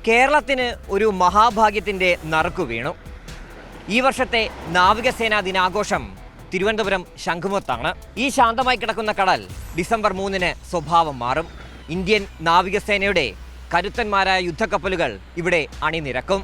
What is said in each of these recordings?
കേരളത്തിന് ഒരു മഹാഭാഗ്യത്തിൻ്റെ നറുക്കു വീണു. ഈ വർഷത്തെ നാവികസേനാ ദിനാഘോഷം തിരുവനന്തപുരം ശംഖുമുഖത്താണ്. ഈ ശാന്തമായി കിടക്കുന്ന കടൽ ഡിസംബർ 3-ന് സ്വഭാവം മാറും. ഇന്ത്യൻ നാവികസേനയുടെ കരുത്തന്മാരായ യുദ്ധക്കപ്പലുകൾ ഇവിടെ അണിനിരക്കും.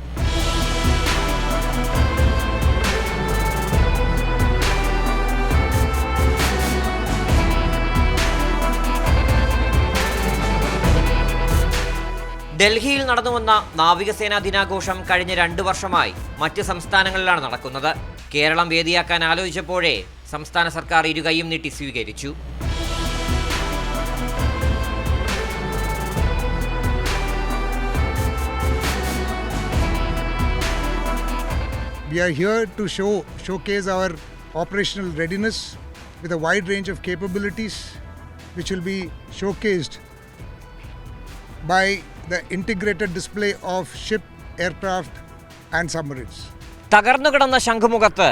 ഡൽഹിയിൽ നടന്നുവന്ന നാവികസേനാ ദിനാഘോഷം കഴിഞ്ഞ 2 വർഷമായി മറ്റ് സംസ്ഥാനങ്ങളിലാണ് നടക്കുന്നത്. കേരളം വേദിയാക്കാൻ ആലോചിച്ചപ്പോഴേ സംസ്ഥാന സർക്കാർ ഇരുകൈയും നീട്ടി സ്വീകരിച്ചു. We are here to showcase our operational readiness with a wide range of capabilities which will be showcased by the integrated display of ship, aircraft and submarines. തകർന്നു കിടന്ന ശംഖുമുഖത്ത്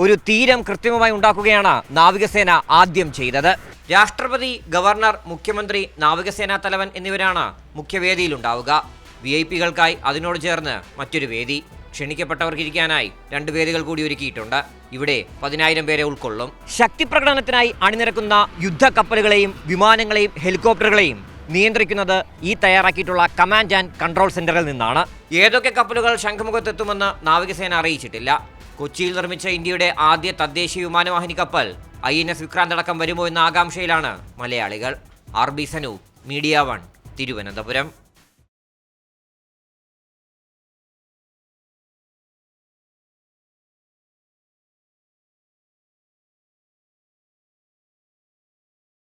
ഒരു തീരം കൃത്രിമമായി ഉണ്ടാക്കുകയാണ് നാവികസേന ആദ്യം ചെയ്തത്. രാഷ്ട്രപതി, ഗവർണർ, മുഖ്യമന്ത്രി, നാവികസേനാ തലവൻ എന്നിവരാണ് മുഖ്യവേദിയിലുണ്ടാവുക. VIP-കൾക്കായി അതിനോട് ചേർന്ന് മറ്റൊരു വേദി. ക്ഷണിക്കപ്പെട്ടവർക്കിരിക്കാനായി 2 വേദികൾ കൂടി ഒരുക്കിയിട്ടുണ്ട്. ഇവിടെ 10,000 പേരെ ഉൾക്കൊള്ളും. ശക്തി പ്രകടനത്തിനായി അണിനിരക്കുന്ന യുദ്ധക്കപ്പലുകളെയും വിമാനങ്ങളെയും ഹെലികോപ്റ്ററുകളെയും നിയന്ത്രിക്കുന്നത് ഈ തയ്യാറാക്കിയിട്ടുള്ള കമാൻഡ് ആൻഡ് കൺട്രോൾ സെന്ററിൽ നിന്നാണ്. ഏതൊക്കെ കപ്പലുകൾ ശംഖുമുഖത്തെത്തുമെന്ന് നാവികസേന അറിയിച്ചിട്ടില്ല. കൊച്ചിയിൽ നിർമ്മിച്ച ഇന്ത്യയുടെ ആദ്യ തദ്ദേശീയ വിമാനവാഹിനി കപ്പൽ INS വിക്രാന്ത് അടക്കം വരുമോ എന്ന ആകാംക്ഷയിലാണ് മലയാളികൾ. RB Sanu, media 1, Thiruvananthapuram.